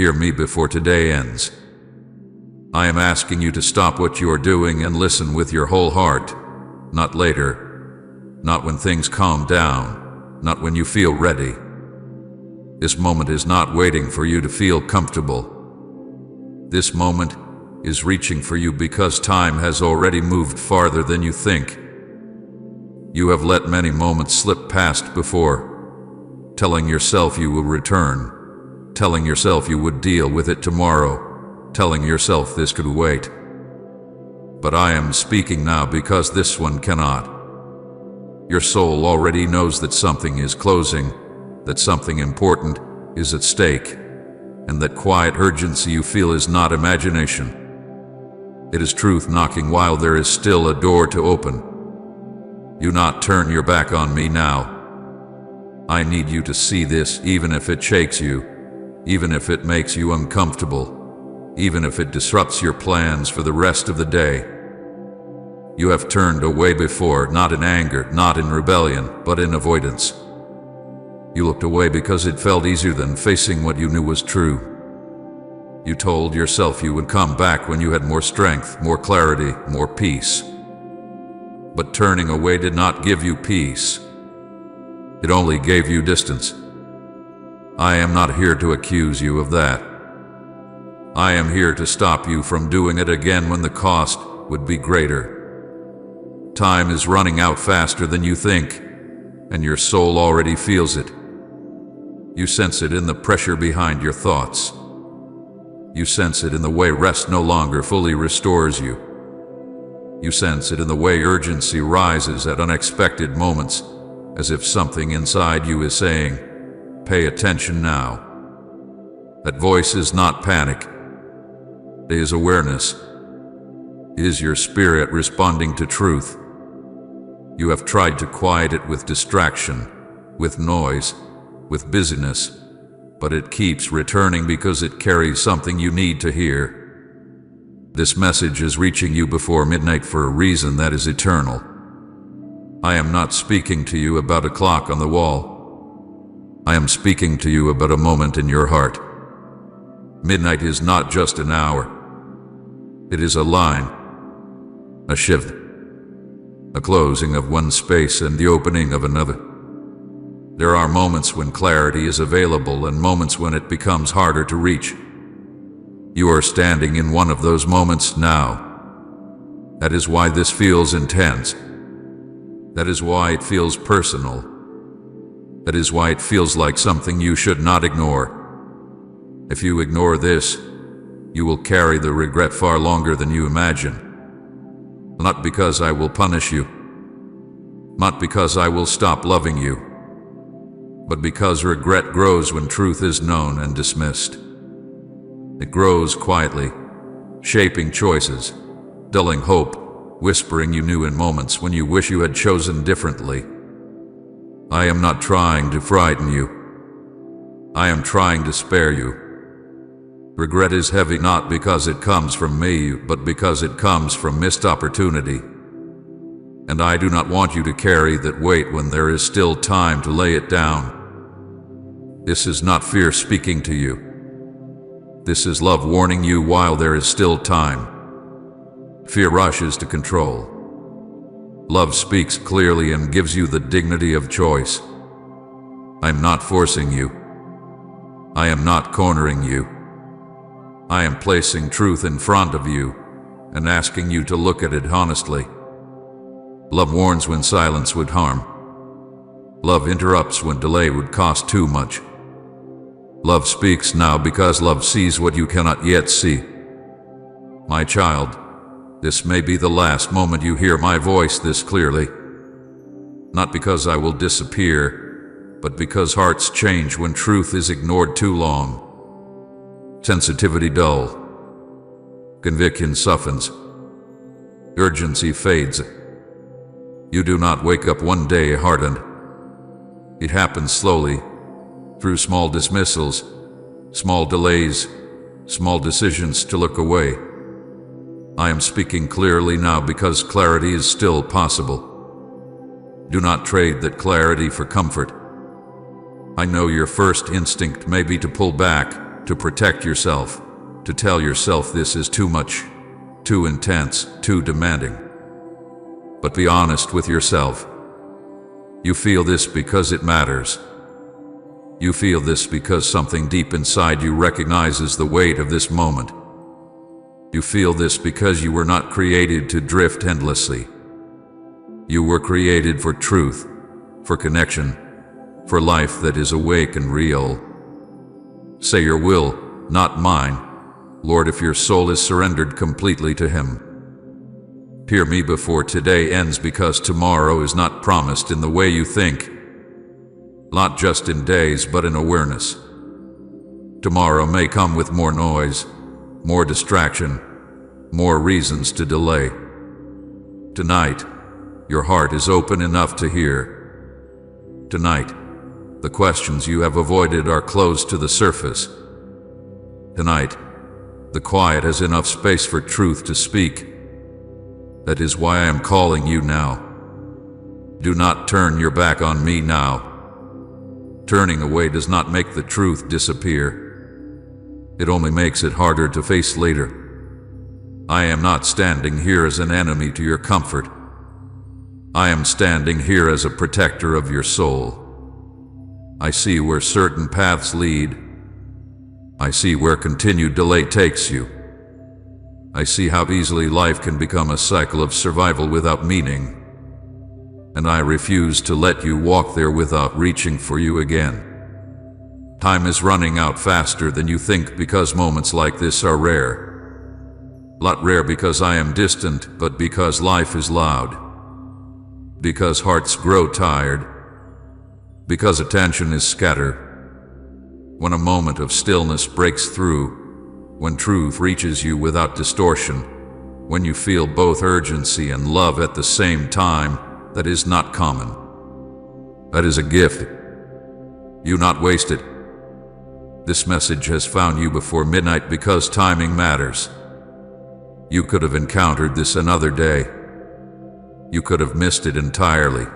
Hear me before today ends. I am asking you to stop what you are doing and listen with your whole heart. Not later. Not when things calm down. Not when you feel ready. This moment is not waiting for you to feel comfortable. This moment is reaching for you because time has already moved farther than you think. You have let many moments slip past before, telling yourself you will return, telling yourself you would deal with it tomorrow, telling yourself this could wait. But I am speaking now because this one cannot. Your soul already knows that something is closing, that something important is at stake, and that quiet urgency you feel is not imagination. It is truth knocking while there is still a door to open. Do not turn your back on me now. I need you to see this, even if it shakes you, even if it makes you uncomfortable, even if it disrupts your plans for the rest of the day. You have turned away before, not in anger, not in rebellion, but in avoidance. You looked away because it felt easier than facing what you knew was true. You told yourself you would come back when you had more strength, more clarity, more peace. But turning away did not give you peace. It only gave you distance. I am not here to accuse you of that. I am here to stop you from doing it again when the cost would be greater. Time is running out faster than you think, and your soul already feels it. You sense it in the pressure behind your thoughts. You sense it in the way rest no longer fully restores you. You sense it in the way urgency rises at unexpected moments, as if something inside you is saying, "Pay attention now." That voice is not panic. It is awareness. It is your spirit responding to truth. You have tried to quiet it with distraction, with noise, with busyness, but it keeps returning because it carries something you need to hear. This message is reaching you before midnight for a reason that is eternal. I am not speaking to you about a clock on the wall. I am speaking to you about a moment in your heart. Midnight is not just an hour. It is a line, a shift, a closing of one space and the opening of another. There are moments when clarity is available and moments when it becomes harder to reach. You are standing in one of those moments now. That is why this feels intense. That is why it feels personal. That is why it feels like something you should not ignore. If you ignore this, you will carry the regret far longer than you imagine. Not because I will punish you, not because I will stop loving you, but because regret grows when truth is known and dismissed. It grows quietly, shaping choices, dulling hope, whispering you knew in moments when you wish you had chosen differently. I am not trying to frighten you. I am trying to spare you. Regret is heavy not because it comes from me, but because it comes from missed opportunity. And I do not want you to carry that weight when there is still time to lay it down. This is not fear speaking to you. This is love warning you while there is still time. Fear rushes to control. Love speaks clearly and gives you the dignity of choice. I am not forcing you. I am not cornering you. I am placing truth in front of you and asking you to look at it honestly. Love warns when silence would harm. Love interrupts when delay would cost too much. Love speaks now because love sees what you cannot yet see. My child, this may be the last moment you hear my voice this clearly. Not because I will disappear, but because hearts change when truth is ignored too long. Sensitivity dull. Conviction softens. Urgency fades. You do not wake up one day hardened. It happens slowly, through small dismissals, small delays, small decisions to look away. I am speaking clearly now because clarity is still possible. Do not trade that clarity for comfort. I know your first instinct may be to pull back, to protect yourself, to tell yourself this is too much, too intense, too demanding. But be honest with yourself. You feel this because it matters. You feel this because something deep inside you recognizes the weight of this moment. You feel this because you were not created to drift endlessly. You were created for truth, for connection, for life that is awake and real. Say your will, not mine, Lord, if your soul is surrendered completely to Him. Hear me before today ends, because tomorrow is not promised in the way you think. Not just in days, but in awareness. Tomorrow may come with more noise, more distraction, more reasons to delay. Tonight, your heart is open enough to hear. Tonight, the questions you have avoided are close to the surface. Tonight, the quiet has enough space for truth to speak. That is why I am calling you now. Do not turn your back on me now. Turning away does not make the truth disappear. It only makes it harder to face later. I am not standing here as an enemy to your comfort. I am standing here as a protector of your soul. I see where certain paths lead. I see where continued delay takes you. I see how easily life can become a cycle of survival without meaning. And I refuse to let you walk there without reaching for you again. Time is running out faster than you think, because moments like this are rare. Not rare because I am distant, but because life is loud. Because hearts grow tired. Because attention is scattered. When a moment of stillness breaks through, when truth reaches you without distortion, when you feel both urgency and love at the same time, that is not common. That is a gift. You not waste it. This message has found you before midnight because timing matters. You could have encountered this another day. You could have missed it entirely.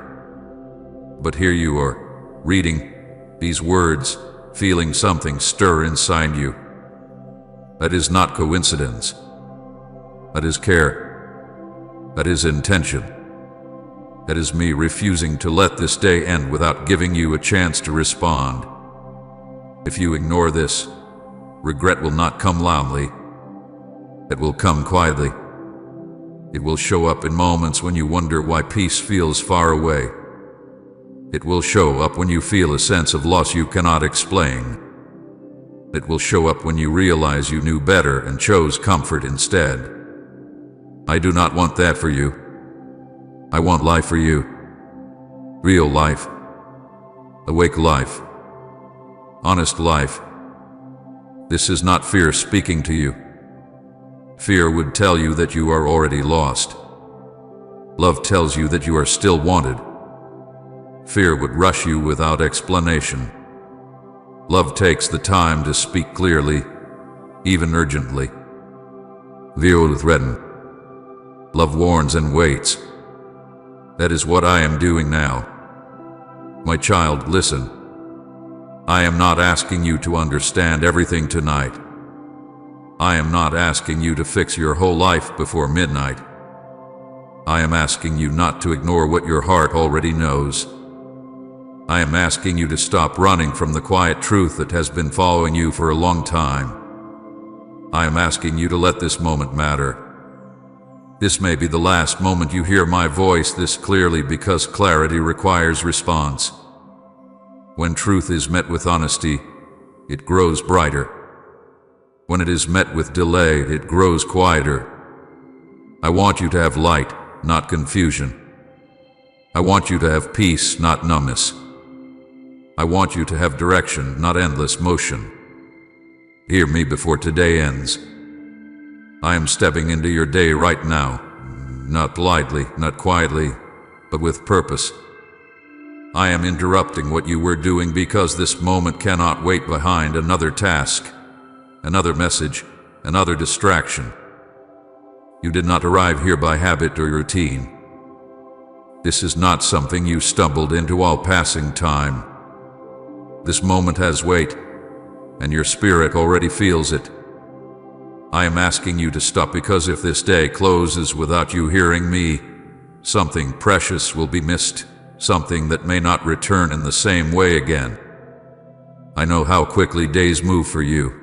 But here you are, reading these words, feeling something stir inside you. That is not coincidence. That is care. That is intention. That is me refusing to let this day end without giving you a chance to respond. If you ignore this, regret will not come loudly. It will come quietly. It will show up in moments when you wonder why peace feels far away. It will show up when you feel a sense of loss you cannot explain. It will show up when you realize you knew better and chose comfort instead. I do not want that for you. I want life for you. Real life. Awake life. Honest life. This is not fear speaking to you. Fear would tell you that you are already lost. Love tells you that you are still wanted. Fear would rush you without explanation. Love takes the time to speak clearly, even urgently. Viol threaten. Love warns and waits. That is what I am doing now. My child, listen. I am not asking you to understand everything tonight. I am not asking you to fix your whole life before midnight. I am asking you not to ignore what your heart already knows. I am asking you to stop running from the quiet truth that has been following you for a long time. I am asking you to let this moment matter. This may be the last moment you hear my voice this clearly, because clarity requires response. When truth is met with honesty, it grows brighter. When it is met with delay, it grows quieter. I want you to have light, not confusion. I want you to have peace, not numbness. I want you to have direction, not endless motion. Hear me before today ends. I am stepping into your day right now, not lightly, not quietly, but with purpose. I am interrupting what you were doing because this moment cannot wait behind another task, another message, another distraction. You did not arrive here by habit or routine. This is not something you stumbled into while passing time. This moment has weight. and your spirit already feels it. I am asking you to stop because if this day closes without you hearing me, something precious will be missed, something that may not return in the same way again. I know how quickly days move for you.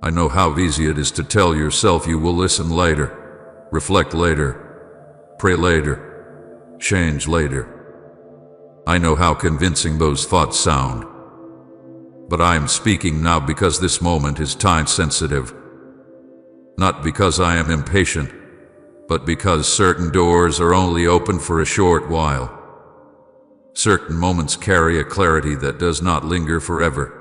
I know how easy it is to tell yourself you will listen later, reflect later, pray later, change later. I know how convincing those thoughts sound. But I am speaking now because this moment is time-sensitive. Not because I am impatient, but because certain doors are only open for a short while. Certain moments carry a clarity that does not linger forever.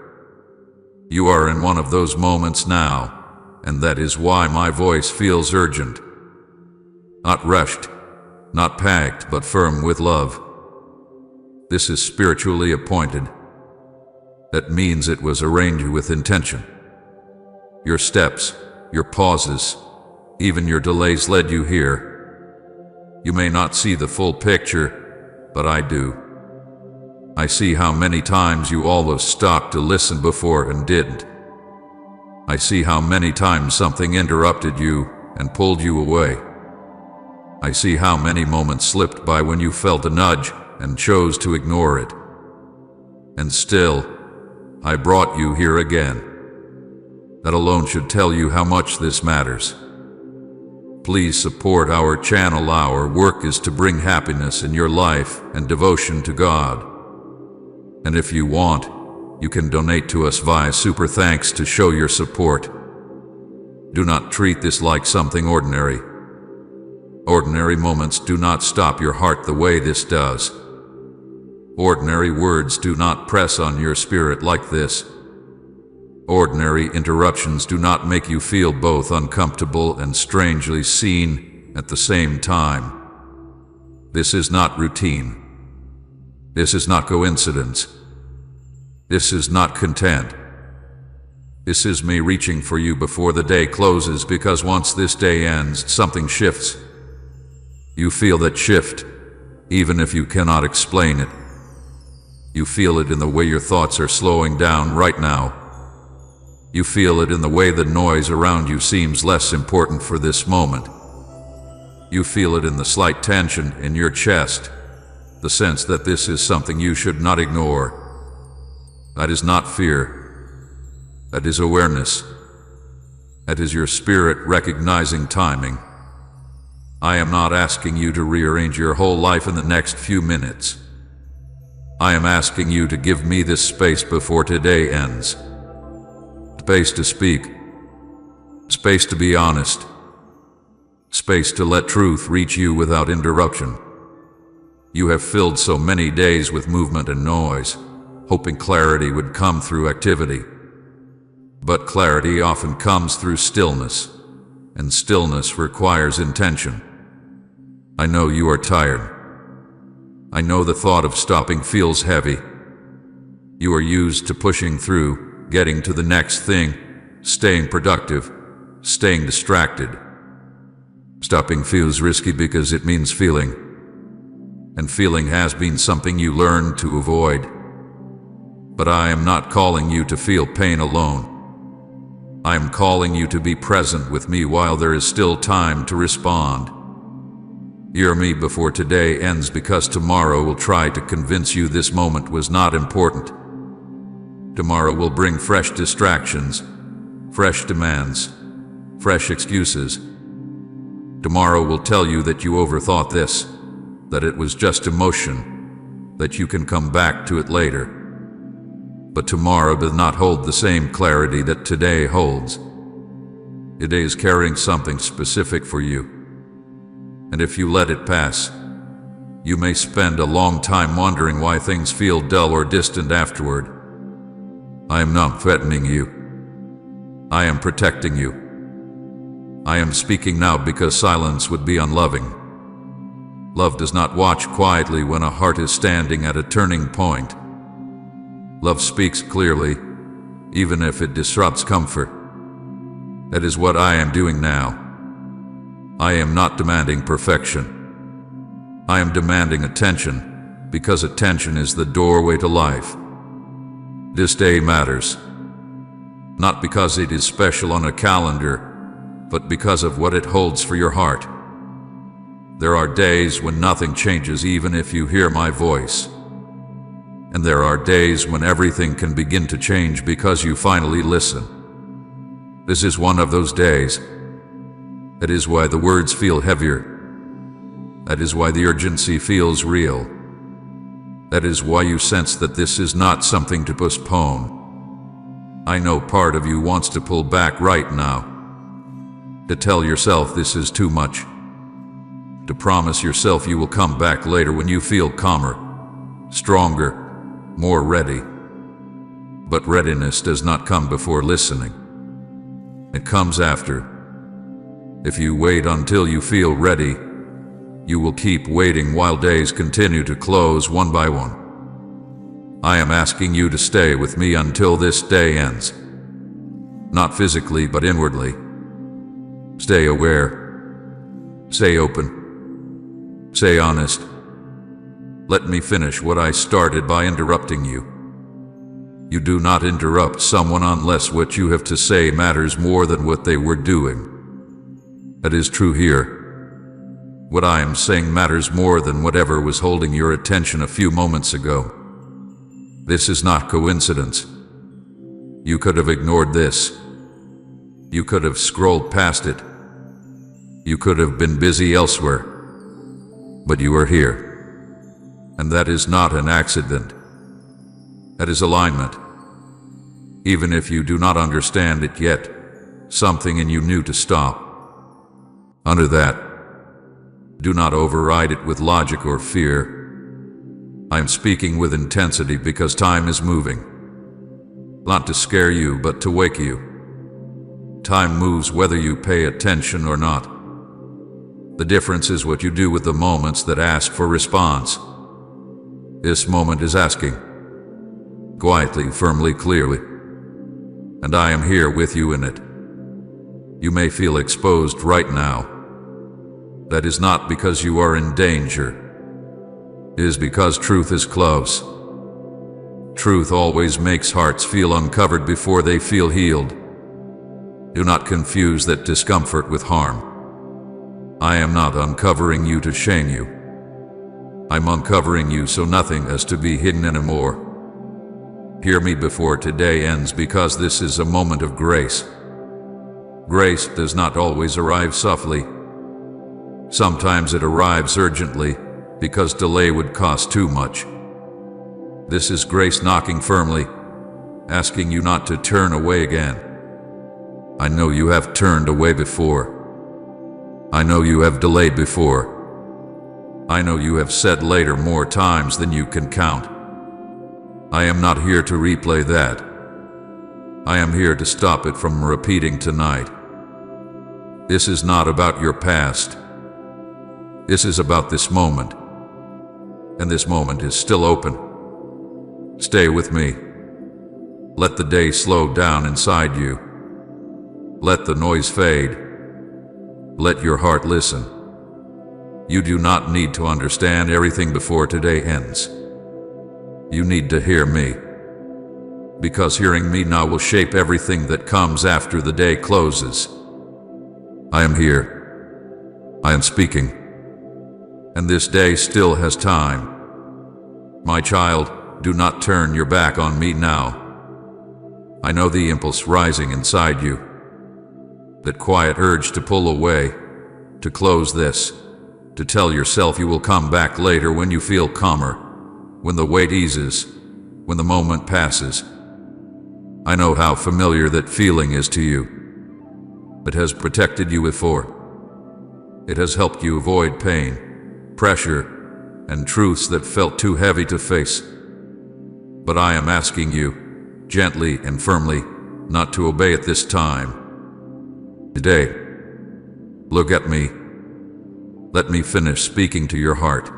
You are in one of those moments now, and that is why my voice feels urgent. Not rushed, not packed, but firm with love. This is spiritually appointed. That means it was arranged with intention. Your steps, your pauses, even your delays led you here. You may not see the full picture, but I do. I see how many times you almost stopped to listen before and didn't. I see how many times something interrupted you and pulled you away. I see how many moments slipped by when you felt a nudge and chose to ignore it. And still, I brought you here again. That alone should tell you how much this matters. Please support our channel. Our work is to bring happiness in your life and devotion to God. And if you want, you can donate to us via Super Thanks to show your support. Do not treat this like something ordinary. Ordinary moments do not stop your heart the way this does. Ordinary words do not press on your spirit like this. Ordinary interruptions do not make you feel both uncomfortable and strangely seen at the same time. This is not routine. This is not coincidence. This is not content. This is me reaching for you before the day closes, because once this day ends, something shifts. You feel that shift, even if you cannot explain it. You feel it in the way your thoughts are slowing down right now. You feel it in the way the noise around you seems less important for this moment. You feel it in the slight tension in your chest, the sense that this is something you should not ignore. That is not fear. That is awareness. That is your spirit recognizing timing. I am not asking you to rearrange your whole life in the next few minutes. I am asking you to give me this space before today ends. Space to speak. Space to be honest. Space to let truth reach you without interruption. You have filled so many days with movement and noise, hoping clarity would come through activity. But clarity often comes through stillness, and stillness requires intention. I know you are tired. I know the thought of stopping feels heavy. You are used to pushing through, getting to the next thing, staying productive, staying distracted. Stopping feels risky because it means feeling. And feeling has been something you learned to avoid. But I am not calling you to feel pain alone. I am calling you to be present with me while there is still time to respond. Hear me before today ends, because tomorrow will try to convince you this moment was not important. Tomorrow will bring fresh distractions, fresh demands, fresh excuses. Tomorrow will tell you that you overthought this, that it was just emotion, that you can come back to it later. But tomorrow does not hold the same clarity that today holds. Today is carrying something specific for you. And if you let it pass, you may spend a long time wondering why things feel dull or distant afterward. I am not threatening you. I am protecting you. I am speaking now because silence would be unloving. Love does not watch quietly when a heart is standing at a turning point. Love speaks clearly, even if it disrupts comfort. That is what I am doing now. I am not demanding perfection. I am demanding attention, because attention is the doorway to life. This day matters. not because it is special on a calendar, but because of what it holds for your heart. There are days when nothing changes even if you hear my voice. And there are days when everything can begin to change because you finally listen. This is one of those days. That is why the words feel heavier. That is why the urgency feels real. That is why you sense that this is not something to postpone. I know part of you wants to pull back right now, to tell yourself this is too much, to promise yourself you will come back later when you feel calmer, stronger, more ready. But readiness does not come before listening. It comes after. If you wait until you feel ready, you will keep waiting while days continue to close one by one. I am asking you to stay with me until this day ends. Not physically, but inwardly. Stay aware. Stay open. Stay honest. Let me finish what I started by interrupting you. You do not interrupt someone unless what you have to say matters more than what they were doing. That is true here. What I am saying matters more than whatever was holding your attention a few moments ago. This is not coincidence. You could have ignored this. You could have scrolled past it. You could have been busy elsewhere. But you are here. And that is not an accident. That is alignment. Even if you do not understand it yet, something in you knew to stop. Under that, do not override it with logic or fear. I am speaking with intensity because time is moving. Not to scare you, but to wake you. Time moves whether you pay attention or not. The difference is what you do with the moments that ask for response. This moment is asking. Quietly, firmly, clearly. And I am here with you in it. You may feel exposed right now. That is not because you are in danger. It is because truth is close. Truth always makes hearts feel uncovered before they feel healed. Do not confuse that discomfort with harm. I am not uncovering you to shame you. I'm uncovering you so nothing has to be hidden anymore. Hear me before today ends because this is a moment of grace. Grace does not always arrive softly. Sometimes it arrives urgently, because delay would cost too much. This is grace knocking firmly, asking you not to turn away again. I know you have turned away before. I know you have delayed before. I know you have said later more times than you can count. I am not here to replay that. I am here to stop it from repeating tonight. This is not about your past. This is about this moment. And this moment is still open. Stay with me. Let the day slow down inside you. Let the noise fade. Let your heart listen. You do not need to understand everything before today ends. You need to hear me. Because hearing me now will shape everything that comes after the day closes. I am here. I am speaking. And this day still has time. My child, do not turn your back on me now. I know the impulse rising inside you. That quiet urge to pull away, to close this, to tell yourself you will come back later when you feel calmer, when the weight eases, when the moment passes. I know how familiar that feeling is to you. It has protected you before. It has helped you avoid pain, pressure, and truths that felt too heavy to face. But I am asking you, gently and firmly, not to obey it this time. Today, look at me. Let me finish speaking to your heart.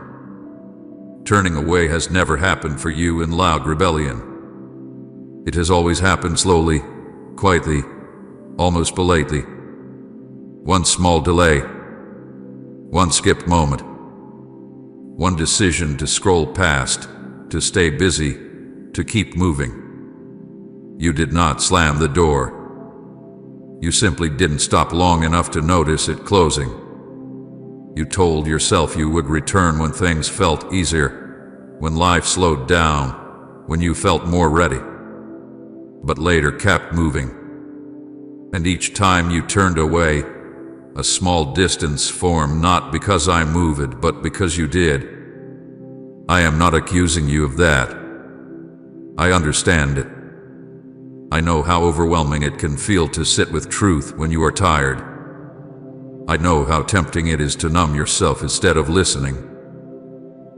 Turning away has never happened for you in loud rebellion. It has always happened slowly, quietly, almost politely. One small delay, one skipped moment, one decision to scroll past, to stay busy, to keep moving. You did not slam the door. You simply didn't stop long enough to notice it closing. You told yourself you would return when things felt easier, when life slowed down, when you felt more ready. But later kept moving. And each time you turned away, a small distance formed, not because I moved, but because you did. I am not accusing you of that. I understand it. I know how overwhelming it can feel to sit with truth when you are tired. I know how tempting it is to numb yourself instead of listening.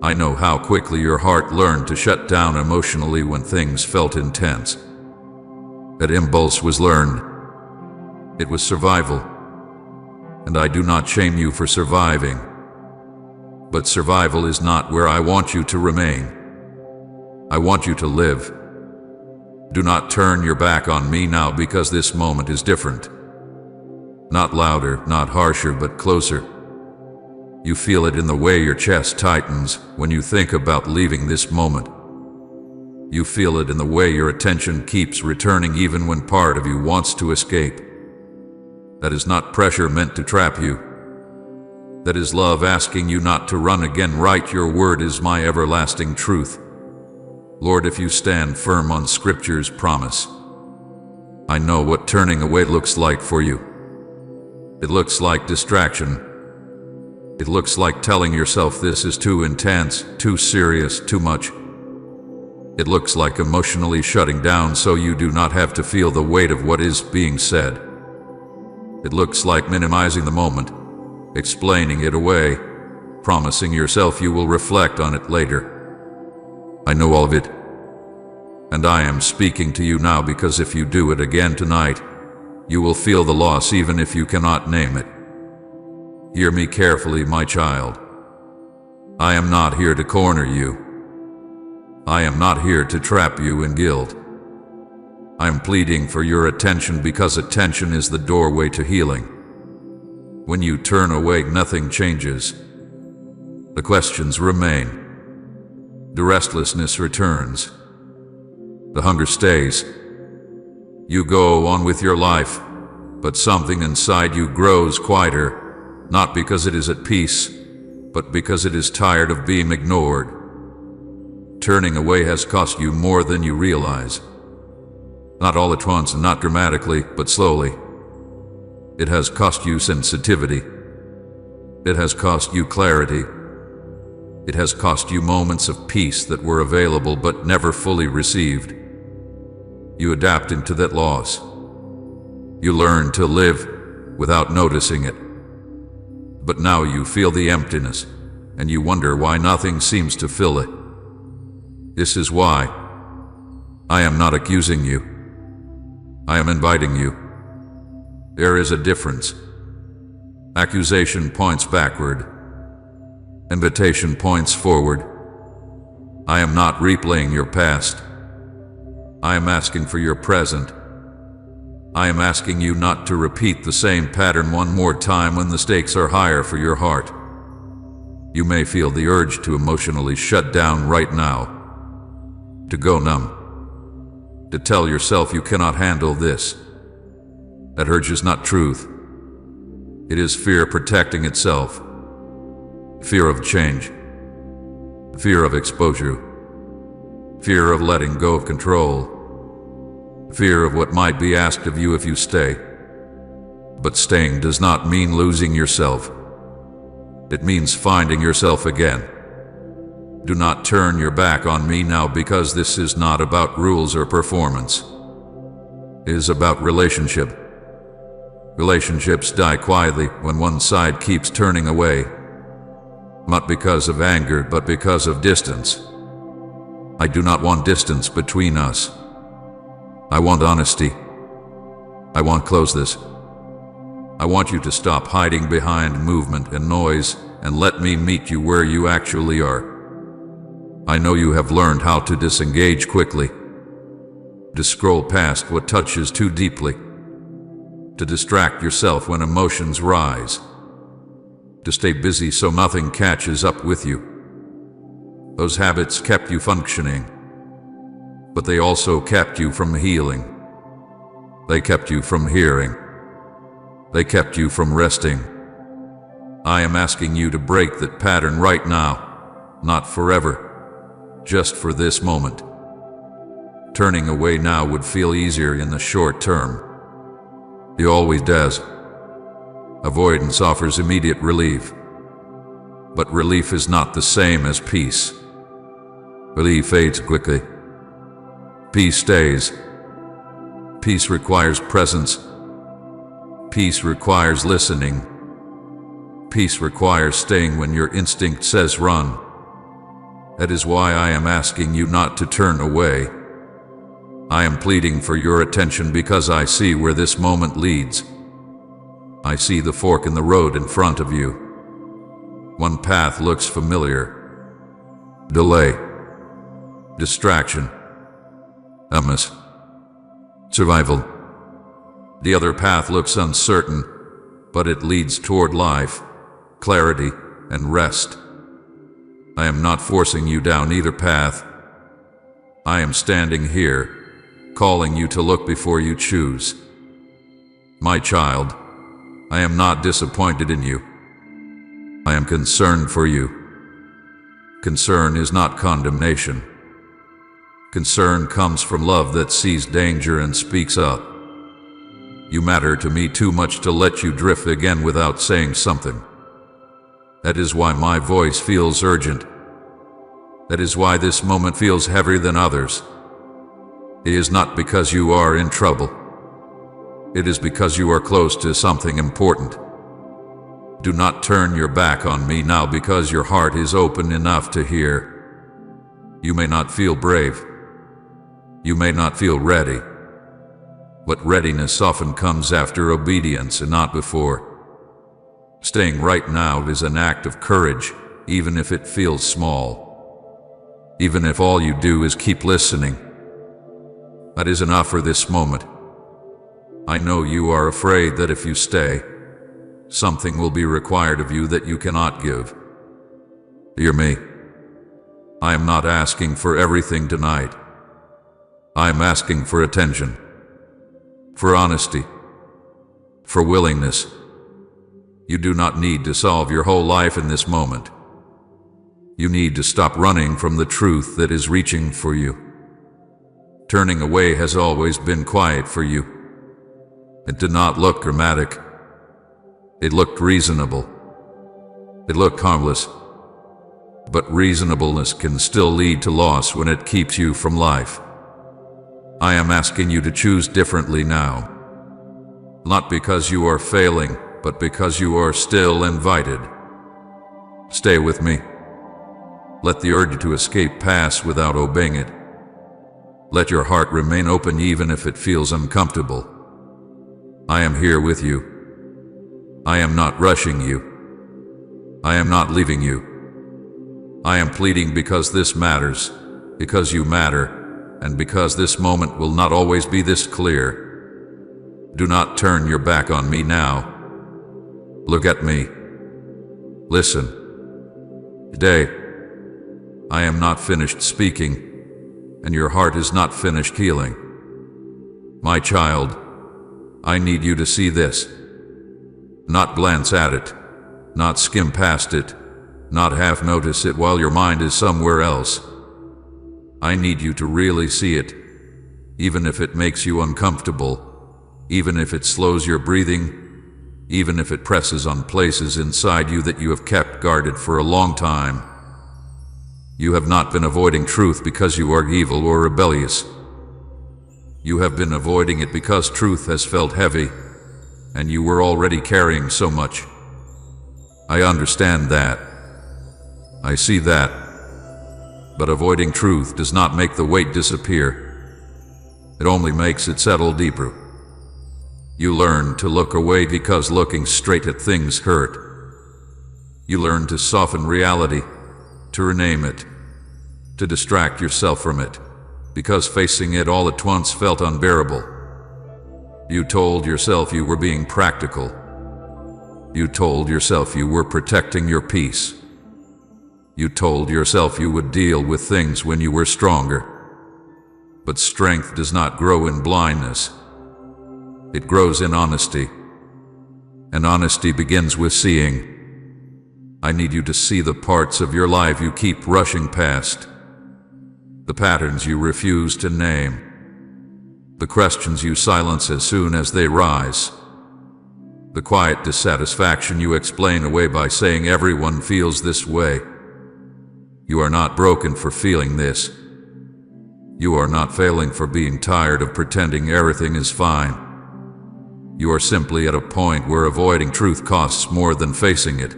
I know how quickly your heart learned to shut down emotionally when things felt intense. That impulse was learned. It was survival. And I do not shame you for surviving. But survival is not where I want you to remain. I want you to live. Do not turn your back on me now, because this moment is different. Not louder, not harsher, but closer. You feel it in the way your chest tightens when you think about leaving this moment. You feel it in the way your attention keeps returning even when part of you wants to escape. That is not pressure meant to trap you. That is love asking you not to run again. Right, your word is my everlasting truth. Lord, if you stand firm on Scripture's promise, I know what turning away looks like for you. It looks like distraction. It looks like telling yourself this is too intense, too serious, too much. It looks like emotionally shutting down so you do not have to feel the weight of what is being said. It looks like minimizing the moment, explaining it away, promising yourself you will reflect on it later. I know all of it, and I am speaking to you now because if you do it again tonight, you will feel the loss even if you cannot name it. Hear me carefully, my child. I am not here to corner you. I am not here to trap you in guilt. I am pleading for your attention because attention is the doorway to healing. When you turn away, nothing changes. The questions remain. The restlessness returns. The hunger stays. You go on with your life, but something inside you grows quieter, not because it is at peace, but because it is tired of being ignored. Turning away has cost you more than you realize. Not all at once and not dramatically, but slowly. It has cost you sensitivity. It has cost you clarity. It has cost you moments of peace that were available but never fully received. You adapted to that loss. You learned to live without noticing it. But now you feel the emptiness, and you wonder why nothing seems to fill it. This is why. I am not accusing you. I am inviting you. There is a difference. Accusation points backward. Invitation points forward. I am not replaying your past. I am asking for your present. I am asking you not to repeat the same pattern one more time when the stakes are higher for your heart. You may feel the urge to emotionally shut down right now, to go numb, to tell yourself you cannot handle this. That urge is not truth. It is fear protecting itself. Fear of change, fear of exposure, fear of letting go of control, fear of what might be asked of you if you stay. But staying does not mean losing yourself. It means finding yourself again. Do not turn your back on me now, because this is not about rules or performance. It is about relationship. Relationships die quietly when one side keeps turning away. Not because of anger, but because of distance. I do not want distance between us. I want honesty. I want closeness. I want you to stop hiding behind movement and noise and let me meet you where you actually are. I know you have learned how to disengage quickly, to scroll past what touches too deeply, to distract yourself when emotions rise, to stay busy so nothing catches up with you. Those habits kept you functioning, but they also kept you from healing. They kept you from hearing. They kept you from resting. I am asking you to break that pattern right now, not forever, just for this moment. Turning away now would feel easier in the short term. It always does. Avoidance offers immediate relief. But relief is not the same as peace. Relief fades quickly. Peace stays. Peace requires presence. Peace requires listening. Peace requires staying when your instinct says run. That is why I am asking you not to turn away. I am pleading for your attention because I see where this moment leads. I see the fork in the road in front of you. One path looks familiar. Delay. Distraction. Miss. Survival. The other path looks uncertain, but it leads toward life, clarity, and rest. I am not forcing you down either path. I am standing here, calling you to look before you choose. My child, I am not disappointed in you. I am concerned for you. Concern is not condemnation. Concern comes from love that sees danger and speaks up. You matter to me too much to let you drift again without saying something. That is why my voice feels urgent. That is why this moment feels heavier than others. It is not because you are in trouble. It is because you are close to something important. Do not turn your back on me now because your heart is open enough to hear. You may not feel brave. You may not feel ready. But readiness often comes after obedience and not before. Staying right now is an act of courage, even if it feels small. Even if all you do is keep listening. That is enough for this moment. I know you are afraid that if you stay, something will be required of you that you cannot give. Hear me. I am not asking for everything tonight. I am asking for attention, for honesty, for willingness. You do not need to solve your whole life in this moment. You need to stop running from the truth that is reaching for you. Turning away has always been quiet for you. It did not look dramatic. It looked reasonable. It looked harmless. But reasonableness can still lead to loss when it keeps you from life. I am asking you to choose differently now. Not because you are failing, but because you are still invited. Stay with me. Let the urge to escape pass without obeying it. Let your heart remain open even if it feels uncomfortable. I am here with you. I am not rushing you. I am not leaving you. I am pleading because this matters, because you matter, and because this moment will not always be this clear. Do not turn your back on me now. Look at me. Listen. Today, I am not finished speaking, and your heart is not finished healing. My child, I need you to see this. Not glance at it, not skim past it, not half notice it while your mind is somewhere else. I need you to really see it, even if it makes you uncomfortable, even if it slows your breathing, even if it presses on places inside you that you have kept guarded for a long time. You have not been avoiding truth because you are evil or rebellious. You have been avoiding it because truth has felt heavy, and you were already carrying so much. I understand that. I see that. But avoiding truth does not make the weight disappear. It only makes it settle deeper. You learn to look away because looking straight at things hurt. You learn to soften reality, to rename it, to distract yourself from it, because facing it all at once felt unbearable. You told yourself you were being practical. You told yourself you were protecting your peace. You told yourself you would deal with things when you were stronger. But strength does not grow in blindness. It grows in honesty, and honesty begins with seeing. I need you to see the parts of your life you keep rushing past, the patterns you refuse to name, the questions you silence as soon as they rise, the quiet dissatisfaction you explain away by saying everyone feels this way. You are not broken for feeling this. You are not failing for being tired of pretending everything is fine. You are simply at a point where avoiding truth costs more than facing it.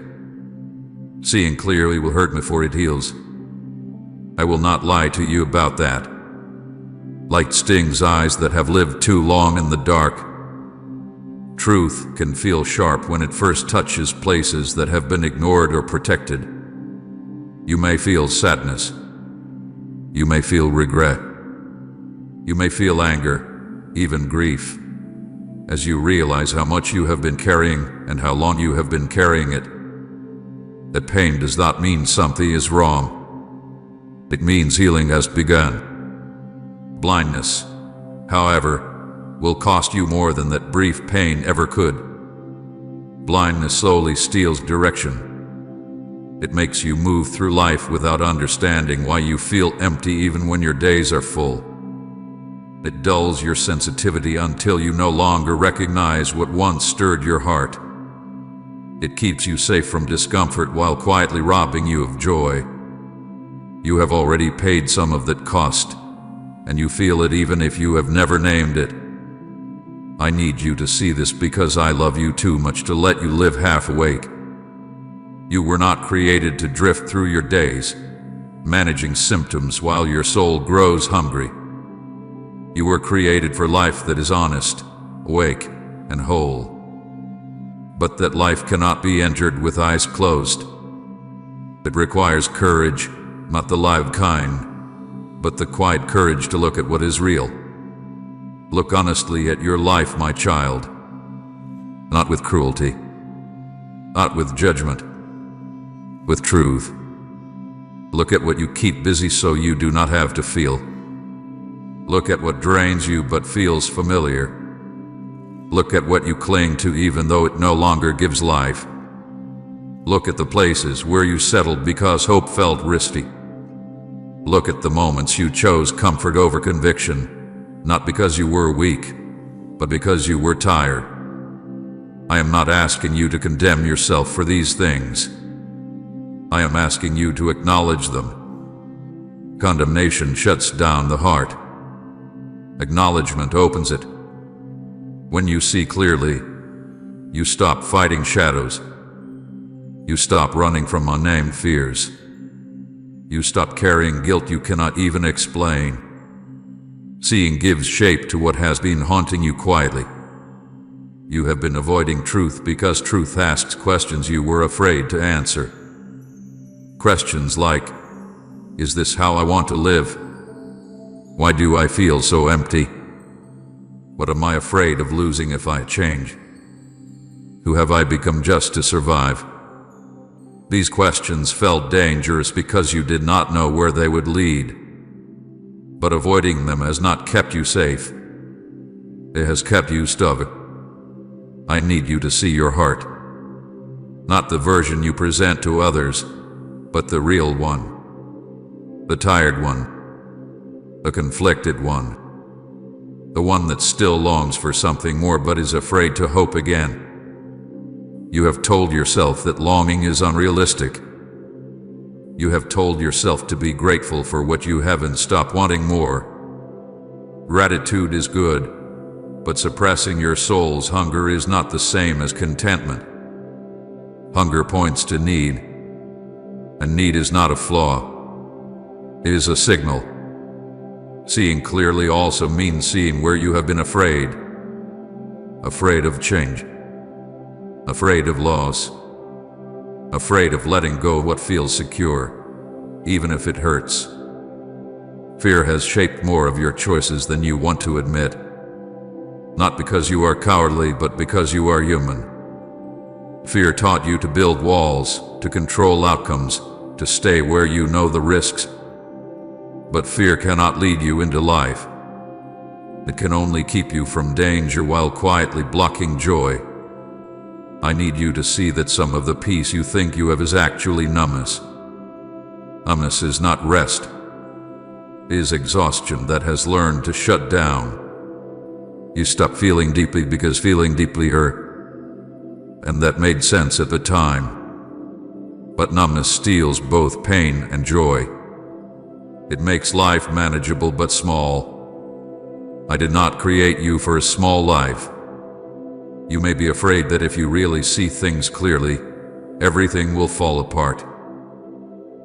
Seeing clearly will hurt before it heals. I will not lie to you about that. Light stings eyes that have lived too long in the dark. Truth can feel sharp when it first touches places that have been ignored or protected. You may feel sadness. You may feel regret. You may feel anger, even grief, as you realize how much you have been carrying and how long you have been carrying it. That pain does not mean something is wrong. It means healing has begun. Blindness, however, will cost you more than that brief pain ever could. Blindness slowly steals direction. It makes you move through life without understanding why you feel empty even when your days are full. It dulls your sensitivity until you no longer recognize what once stirred your heart. It keeps you safe from discomfort while quietly robbing you of joy. You have already paid some of that cost, and you feel it even if you have never named it. I need you to see this because I love you too much to let you live half awake. You were not created to drift through your days, managing symptoms while your soul grows hungry. You were created for life that is honest, awake, and whole. But that life cannot be entered with eyes closed. It requires courage, not the loud kind, but the quiet courage to look at what is real. Look honestly at your life, my child. Not with cruelty, not with judgment, with truth. Look at what you keep busy so you do not have to feel. Look at what drains you but feels familiar. Look at what you cling to even though it no longer gives life. Look at the places where you settled because hope felt risky. Look at the moments you chose comfort over conviction, not because you were weak, but because you were tired. I am not asking you to condemn yourself for these things. I am asking you to acknowledge them. Condemnation shuts down the heart. Acknowledgement opens it. When you see clearly, you stop fighting shadows. You stop running from unnamed fears. You stop carrying guilt you cannot even explain. Seeing gives shape to what has been haunting you quietly. You have been avoiding truth because truth asks questions you were afraid to answer. Questions like, is this how I want to live? Why do I feel so empty? What am I afraid of losing if I change? Who have I become just to survive? These questions felt dangerous because you did not know where they would lead. But avoiding them has not kept you safe. It has kept you stubborn. I need you to see your heart. Not the version you present to others, but the real one. The tired one. The conflicted one. The one that still longs for something more but is afraid to hope again. You have told yourself that longing is unrealistic. You have told yourself to be grateful for what you have and stop wanting more. Gratitude is good, but suppressing your soul's hunger is not the same as contentment. Hunger points to need, and need is not a flaw. It is a signal. Seeing clearly also means seeing where you have been afraid. Afraid of change. Afraid of loss. Afraid of letting go of what feels secure, even if it hurts. Fear has shaped more of your choices than you want to admit. Not because you are cowardly, but because you are human. Fear taught you to build walls, to control outcomes, to stay where you know the risks. But fear cannot lead you into life. It can only keep you from danger while quietly blocking joy. I need you to see that some of the peace you think you have is actually numbness. Numbness is not rest. It is exhaustion that has learned to shut down. You stop feeling deeply because feeling deeply hurt. And that made sense at the time. But numbness steals both pain and joy. It makes life manageable but small. I did not create you for a small life. You may be afraid that if you really see things clearly, everything will fall apart.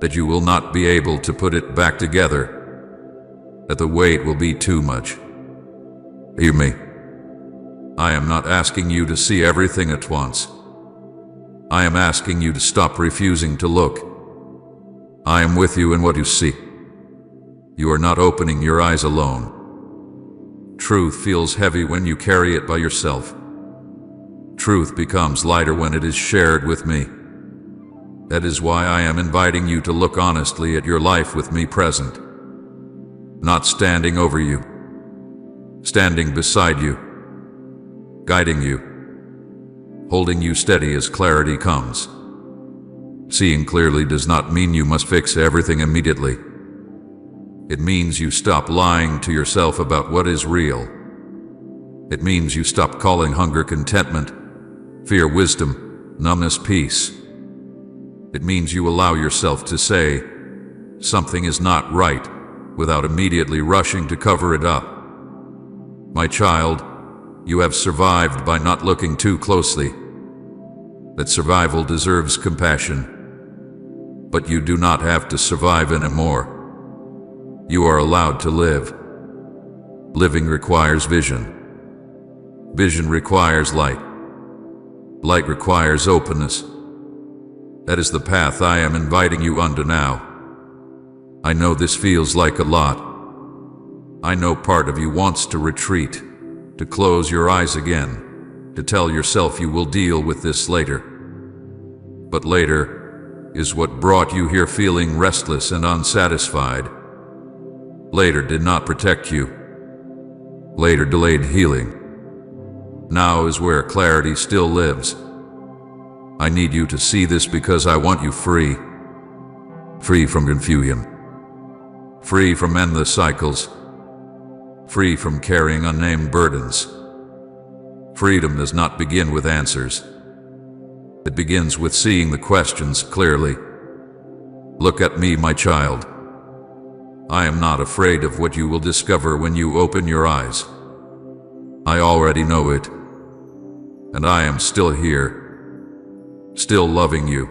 That you will not be able to put it back together. That the weight will be too much. Hear me. I am not asking you to see everything at once. I am asking you to stop refusing to look. I am with you in what you see. You are not opening your eyes alone. Truth feels heavy when you carry it by yourself. Truth becomes lighter when it is shared with me. That is why I am inviting you to look honestly at your life with me present. Not standing over you. Standing beside you. Guiding you. Holding you steady as clarity comes. Seeing clearly does not mean you must fix everything immediately. It means you stop lying to yourself about what is real. It means you stop calling hunger contentment, fear wisdom, numbness peace. It means you allow yourself to say, something is not right, without immediately rushing to cover it up. My child, you have survived by not looking too closely. That survival deserves compassion. But you do not have to survive anymore. You are allowed to live. Living requires vision. Vision requires light. Light requires openness. That is the path I am inviting you onto now. I know this feels like a lot. I know part of you wants to retreat, to close your eyes again, to tell yourself you will deal with this later. But later is what brought you here feeling restless and unsatisfied. Later did not protect you. Later delayed healing. Now is where clarity still lives. I need you to see this because I want you free. Free from confusion. Free from endless cycles. Free from carrying unnamed burdens. Freedom does not begin with answers. It begins with seeing the questions clearly. Look at me, my child. I am not afraid of what you will discover when you open your eyes. I already know it. And I am still here. Still loving you.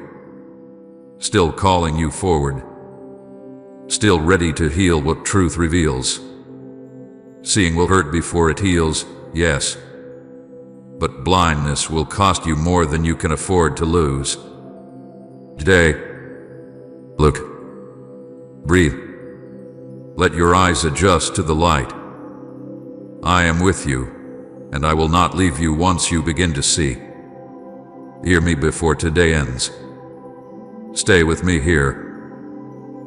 Still calling you forward. Still ready to heal what truth reveals. Seeing will hurt before it heals, yes. But blindness will cost you more than you can afford to lose. Today, look. Breathe. Let your eyes adjust to the light. I am with you, and I will not leave you once you begin to see. Hear me before today ends. Stay with me here.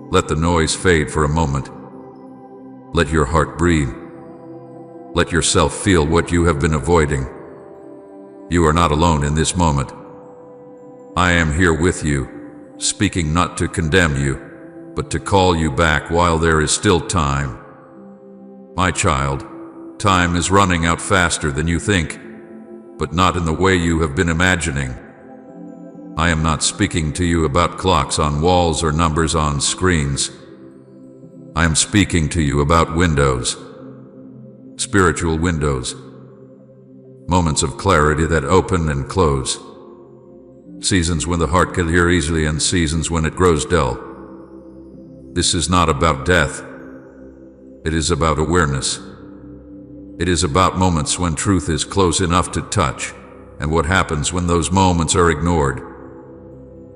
Let the noise fade for a moment. Let your heart breathe. Let yourself feel what you have been avoiding. You are not alone in this moment. I am here with you, speaking not to condemn you, but to call you back while there is still time. My child, time is running out faster than you think, but not in the way you have been imagining. I am not speaking to you about clocks on walls or numbers on screens. I am speaking to you about windows. Spiritual windows. Moments of clarity that open and close. Seasons when the heart can hear easily and seasons when it grows dull. This is not about death. It is about awareness. It is about moments when truth is close enough to touch, and what happens when those moments are ignored.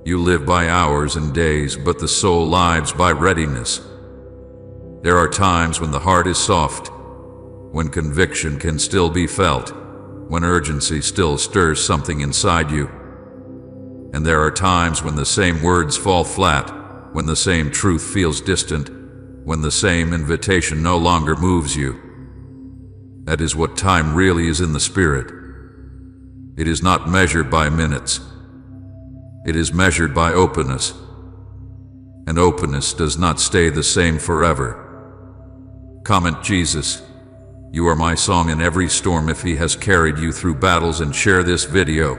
You live by hours and days, but the soul lives by readiness. There are times when the heart is soft, when conviction can still be felt, when urgency still stirs something inside you. And there are times when the same words fall flat, when the same truth feels distant, when the same invitation no longer moves you. That is what time really is in the spirit. It is not measured by minutes. It is measured by openness. And openness does not stay the same forever. Comment Jesus, "You are my song in every storm" if he has carried you through battles, and share this video.